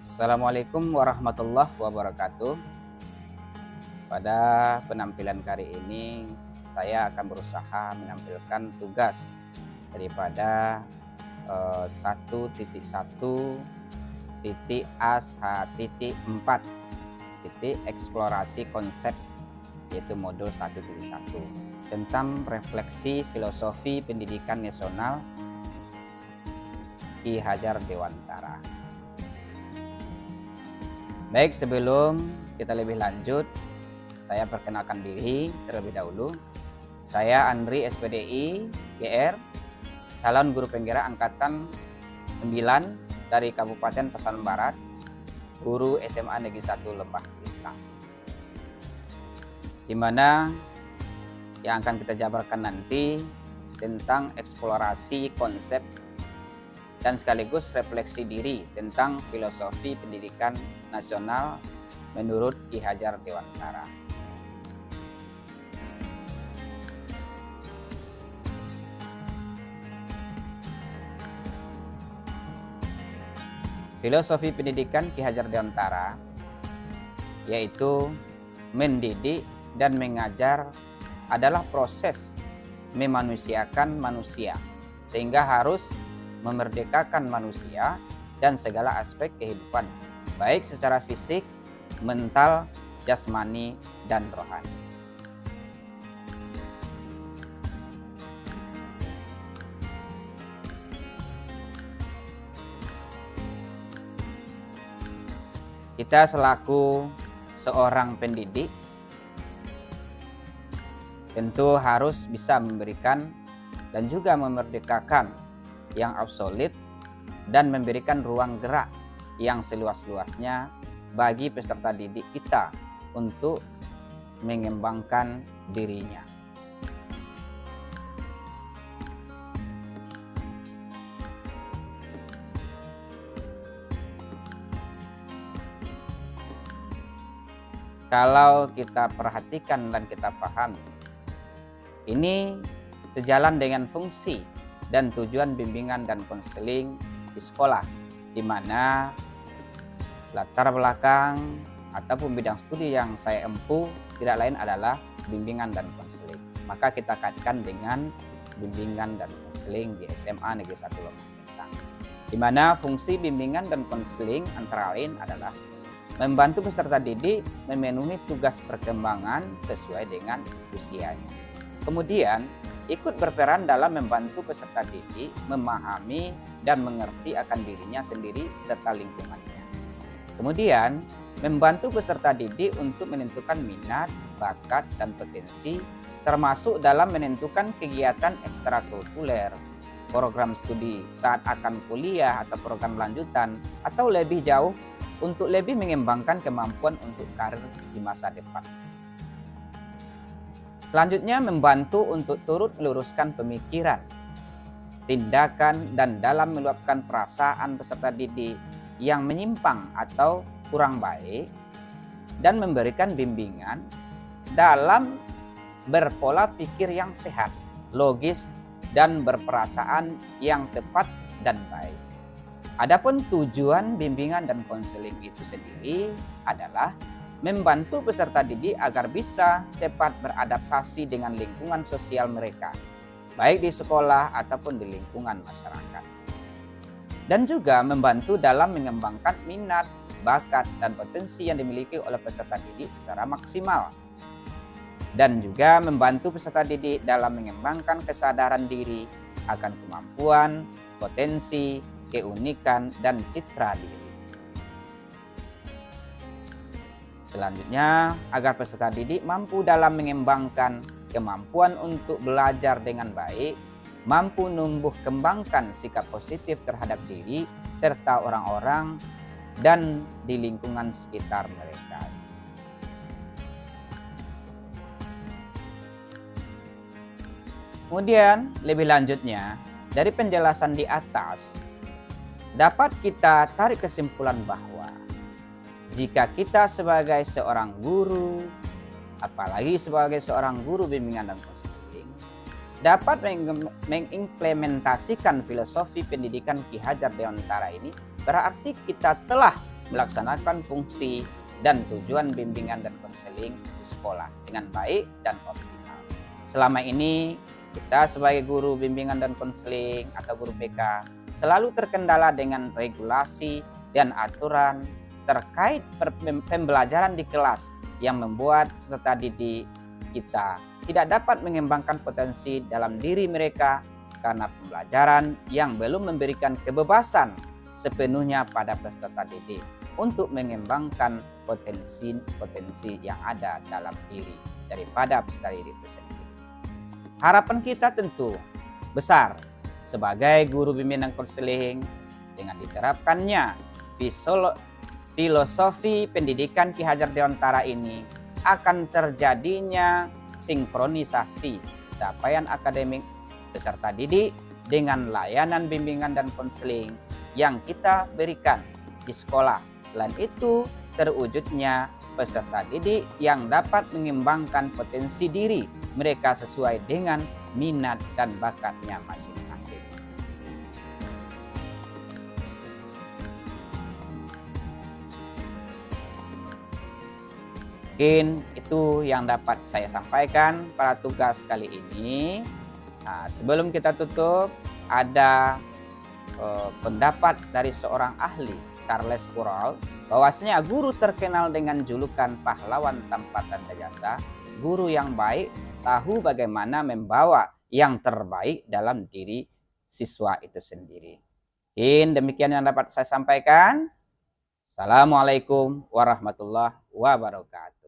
Assalamualaikum warahmatullahi wabarakatuh. Pada penampilan kali ini, saya akan berusaha menampilkan tugas daripada 1.1.A4 eksplorasi konsep, yaitu modul 1.1 tentang refleksi filosofi pendidikan nasional Ki Hajar Dewantara. Baik, sebelum kita lebih lanjut, saya perkenalkan diri terlebih dahulu. Saya Andri SPDI GR, calon guru penggerak angkatan 9 dari Kabupaten Pasaman Barat, guru SMA Negeri 1 Lembah Bintang. Di mana yang akan kita jabarkan nanti tentang eksplorasi konsep dan sekaligus refleksi diri tentang filosofi pendidikan nasional menurut Ki Hajar Dewantara. Filosofi pendidikan Ki Hajar Dewantara yaitu mendidik dan mengajar adalah proses memanusiakan manusia, sehingga harus memerdekakan manusia dan segala aspek kehidupan, baik secara fisik, mental, jasmani, dan rohani. Kita selaku seorang pendidik tentu harus bisa memberikan dan juga memerdekakan yang absolut dan memberikan ruang gerak yang seluas-luasnya bagi peserta didik kita untuk mengembangkan dirinya. Kalau kita perhatikan dan kita pahami, ini sejalan dengan fungsi dan tujuan bimbingan dan konseling di sekolah, di mana latar belakang ataupun bidang studi yang saya empu tidak lain adalah bimbingan dan konseling. Maka kita kaitkan dengan bimbingan dan konseling di SMA Negeri 1 Lembah Bintang, di mana fungsi bimbingan dan konseling antara lain adalah membantu peserta didik memenuhi tugas perkembangan sesuai dengan usianya. Kemudian ikut berperan dalam membantu peserta didik memahami dan mengerti akan dirinya sendiri serta lingkungannya. Kemudian membantu peserta didik untuk menentukan minat, bakat, dan potensi, termasuk dalam menentukan kegiatan ekstrakurikuler, program studi saat akan kuliah atau program lanjutan, atau lebih jauh untuk lebih mengembangkan kemampuan untuk karir di masa depan. Selanjutnya membantu untuk turut meluruskan pemikiran, tindakan, dan dalam meluapkan perasaan peserta didik yang menyimpang atau kurang baik, dan memberikan bimbingan dalam berpola pikir yang sehat, logis, dan berperasaan yang tepat dan baik. Adapun tujuan bimbingan dan konseling itu sendiri adalah membantu peserta didik agar bisa cepat beradaptasi dengan lingkungan sosial mereka, baik di sekolah ataupun di lingkungan masyarakat. Dan juga membantu dalam mengembangkan minat, bakat, dan potensi yang dimiliki oleh peserta didik secara maksimal. Dan juga membantu peserta didik dalam mengembangkan kesadaran diri akan kemampuan, potensi, keunikan, dan citra diri. Selanjutnya, agar peserta didik mampu dalam mengembangkan kemampuan untuk belajar dengan baik, mampu numbuh kembangkan sikap positif terhadap diri serta orang-orang dan di lingkungan sekitar mereka. Kemudian, lebih lanjutnya, dari penjelasan di atas, dapat kita tarik kesimpulan bahwa jika kita sebagai seorang guru, apalagi sebagai seorang guru bimbingan dan konseling, dapat mengimplementasikan filosofi pendidikan Ki Hajar Dewantara ini, berarti kita telah melaksanakan fungsi dan tujuan bimbingan dan konseling di sekolah dengan baik dan optimal. Selama ini kita sebagai guru bimbingan dan konseling atau guru BK selalu terkendala dengan regulasi dan aturan terkait pembelajaran di kelas yang membuat peserta didik kita tidak dapat mengembangkan potensi dalam diri mereka karena pembelajaran yang belum memberikan kebebasan sepenuhnya pada peserta didik untuk mengembangkan potensi-potensi yang ada dalam diri daripada peserta didik itu sendiri. Harapan kita tentu besar sebagai guru bimbingan konseling dengan diterapkannya filosofi pendidikan Ki Hajar Dewantara ini akan terjadinya sinkronisasi capaian akademik peserta didik dengan layanan bimbingan dan konseling yang kita berikan di sekolah. Selain itu, terwujudnya peserta didik yang dapat mengembangkan potensi diri mereka sesuai dengan minat dan bakatnya masing-masing. Mungkin itu yang dapat saya sampaikan pada tugas kali ini. Nah, sebelum kita tutup, ada pendapat dari seorang ahli, Charles Kurol, bahwasanya guru terkenal dengan julukan pahlawan tanpa tanda jasa. Guru yang baik tahu bagaimana membawa yang terbaik dalam diri siswa itu sendiri. Demikian yang dapat saya sampaikan. Assalamualaikum warahmatullahi wabarakatuh.